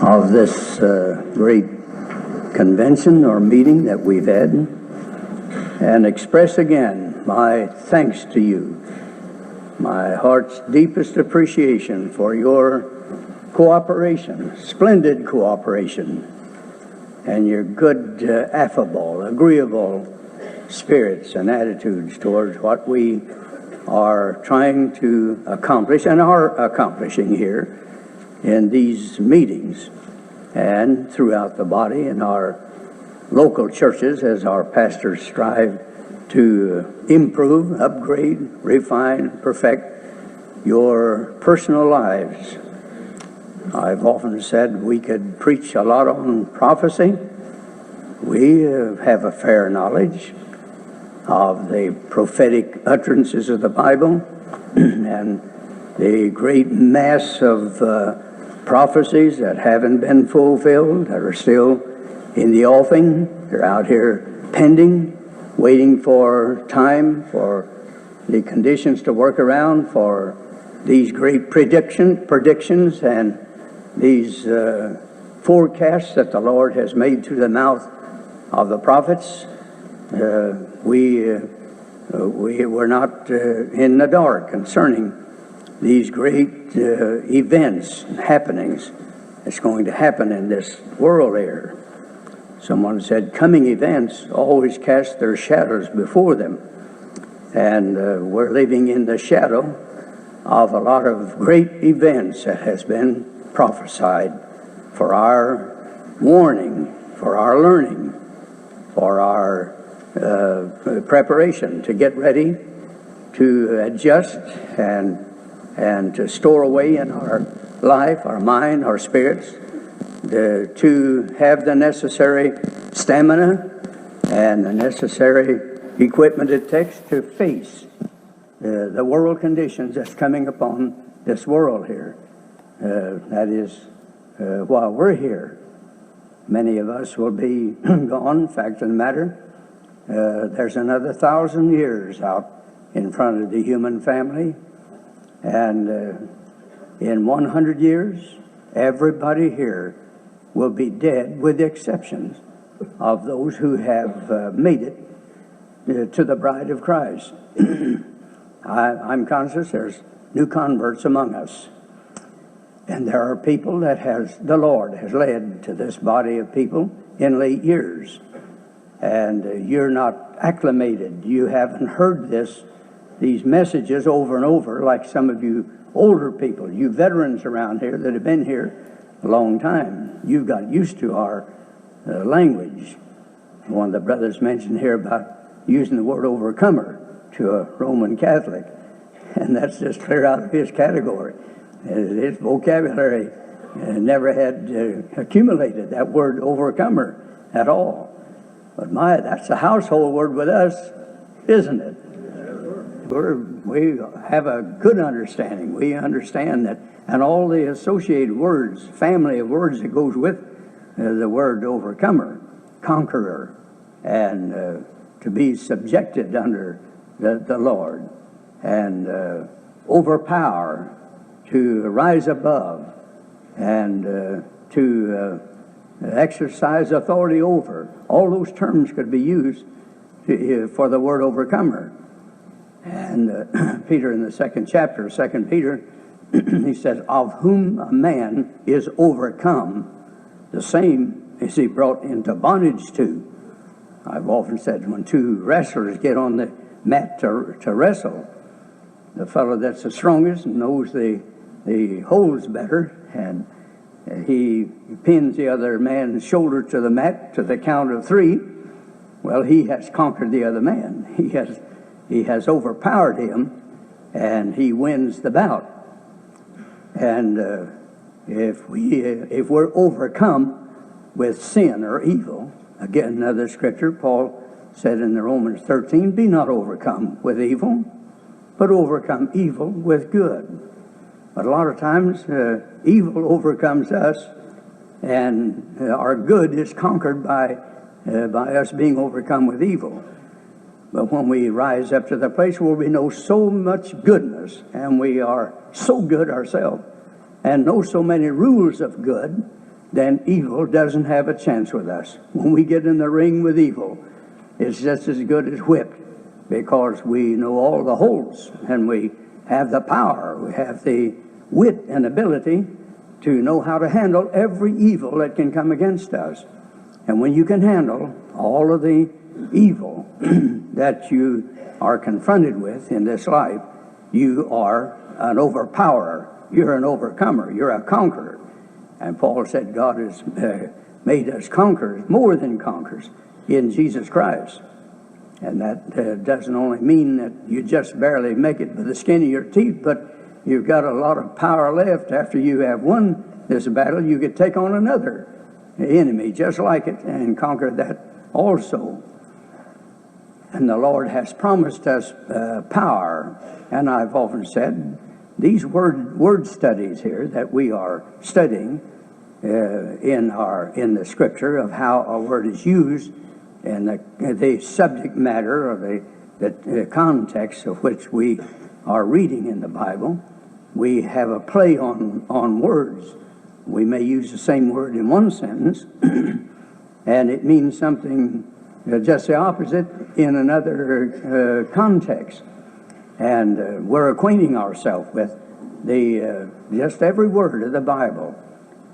of this great convention or meeting that we've had, and express again my thanks to you, my heart's deepest appreciation for your cooperation, splendid cooperation, and your good, affable, agreeable spirits and attitudes towards what we are trying to accomplish and are accomplishing here in these meetings and throughout the body in our local churches as our pastors strive to improve, upgrade, refine, perfect your personal lives. I've often said we could preach a lot on prophecy. We have a fair knowledge of the prophetic utterances of the Bible and the great mass of prophecies that haven't been fulfilled, that are still in the offing. They're out here pending, waiting for time, for the conditions to work around, for these great predictions and these forecasts that the Lord has made through the mouth of the prophets. We're not in the dark concerning these great events and happenings that's going to happen in this world here. Someone said coming events always cast their shadows before them, and we're living in the shadow of a lot of great events that has been prophesied for our warning, for our learning, for our preparation to get ready, to adjust and to store away in our life, our mind, our spirits, to have the necessary stamina and the necessary equipment it takes to face the world conditions that's coming upon this world here. That is, while we're here, many of us will be gone. Fact of the matter, there's another 1,000 years out in front of the human family. And in 100 years, everybody here will be dead, with the exceptions of those who have made it to the bride of Christ. I'm conscious there's new converts among us. And there are people that the Lord has led to this body of people in late years. And you're not acclimated. You haven't heard these messages over and over like some of you older people, you veterans around here that have been here a long time. You've got used to our language. One of the brothers mentioned here about using the word overcomer to a Roman Catholic, and that's just clear out of his category. His vocabulary never had accumulated that word overcomer at all. But that's a household word with us, isn't it? We have a good understanding. We understand that, and all the associated words, family of words that goes with the word overcomer, conqueror, and to be subjected under the Lord, and overpower, to rise above, and to exercise authority over. All those terms could be used for the word overcomer. And Peter, in the second chapter of 2 Peter, he says, of whom a man is overcome, the same is he brought into bondage to. I've often said when two wrestlers get on the mat to wrestle, the fellow that's the strongest knows the holds better, and he pins the other man's shoulder to the mat to the count of 3. Well, he has conquered the other man. He has overpowered him, and he wins the bout. And if we're overcome with sin or evil, again, another scripture, Paul said in the Romans 13, be not overcome with evil, but overcome evil with good. But a lot of times, evil overcomes us, and our good is conquered by us being overcome with evil. But when we rise up to the place where we know so much goodness, and we are so good ourselves, and know so many rules of good, then evil doesn't have a chance with us. When we get in the ring with evil, it's just as good as whipped, because we know all the holds, and we have the power, we have the wit and ability to know how to handle every evil that can come against us. And when you can handle all of the evil that you are confronted with in this life, you are an overpowerer. You're an overcomer. You're a conqueror. And Paul said God has made us conquerors, more than conquerors, in Jesus Christ. And that doesn't only mean that you just barely make it with the skin of your teeth, but you've got a lot of power left. After you have won this battle, you could take on another enemy just like it and conquer that also. And the Lord has promised us power. And I've often said, these word studies here that we are studying in the Scripture, of how a word is used, and the subject matter, or the context of which we are reading in the Bible, we have a play on words. We may use the same word in one sentence, and it means something just the opposite in another context. And we're acquainting ourselves with just every word of the Bible.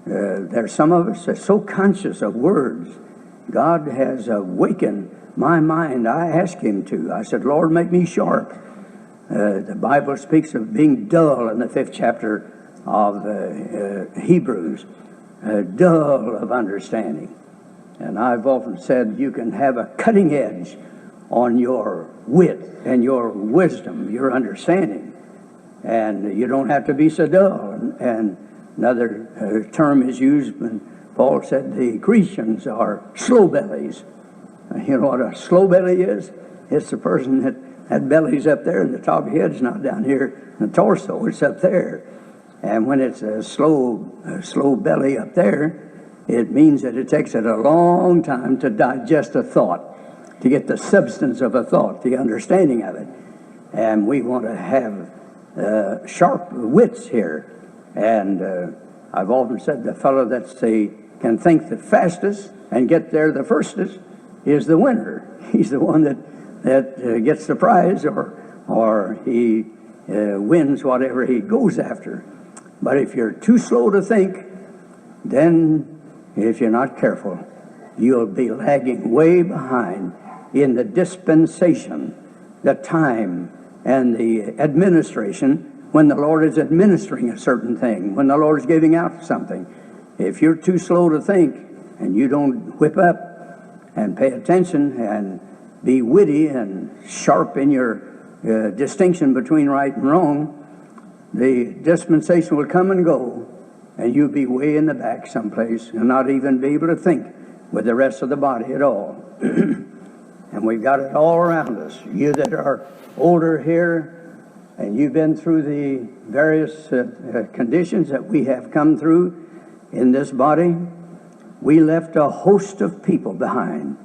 There's some of us that are so conscious of words. God has awakened my mind. I asked Him to. I said, Lord, make me sharp. The Bible speaks of being dull in the 5th chapter of Hebrews, dull of understanding. And I've often said you can have a cutting edge on your wit and your wisdom, your understanding, and you don't have to be so dull. And another term is used when Paul said the Grecians are slow bellies. You know what a slow belly is? It's the person that belly's up there and the top of the head's not down here, the torso, it's up there. And when it's a slow belly up there, it means that it takes it a long time to digest a thought, to get the substance of a thought, the understanding of it. And we want to have sharp wits here. And I've often said the fellow that can think the fastest and get there the firstest is the winner. He's the one that gets the prize, or he wins whatever he goes after. But if you're too slow to think, then if you're not careful, you'll be lagging way behind in the dispensation, the time, and the administration when the Lord is administering a certain thing, when the Lord is giving out something. If you're too slow to think and you don't whip up and pay attention and be witty and sharp in your distinction between right and wrong, the dispensation will come and go, and you'll be way in the back someplace and not even be able to think with the rest of the body at all. And we've got it all around us. You that are older here, and you've been through the various conditions that we have come through in this body, we left a host of people behind.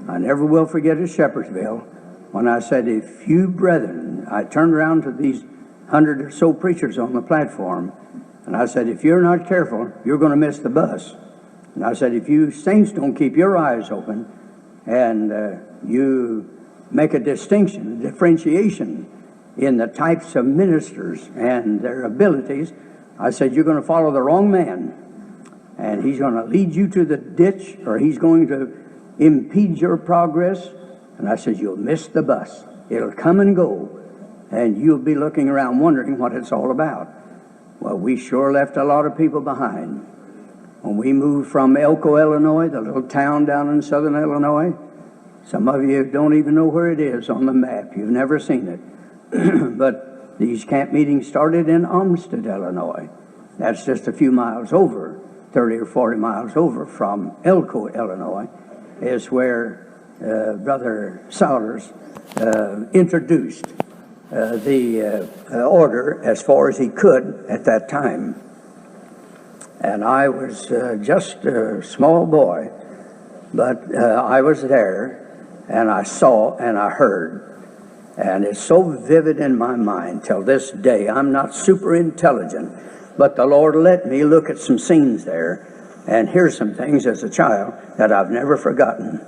I never will forget at Shepherdsville when I said, if you brethren, I turned around to these 100 or so preachers on the platform, and I said, if you're not careful, you're going to miss the bus. And I said, if you saints don't keep your eyes open and you make a distinction, a differentiation in the types of ministers and their abilities, I said, you're going to follow the wrong man. And he's going to lead you to the ditch, or he's going to impede your progress. And I said, you'll miss the bus. It'll come and go, and you'll be looking around wondering what it's all about. Well, we sure left a lot of people behind. When we moved from Elko, Illinois, the little town down in southern Illinois, some of you don't even know where it is on the map. You've never seen it. But these camp meetings started in Olmsted, Illinois. That's just a few miles over, 30 or 40 miles over from Elko, Illinois, is where Brother Sowders introduced the order as far as he could at that time. And I was just a small boy, but I was there, and I saw and I heard. And it's so vivid in my mind till this day. I'm not super intelligent, but the Lord let me look at some scenes there And here's some things as a child that I've never forgotten.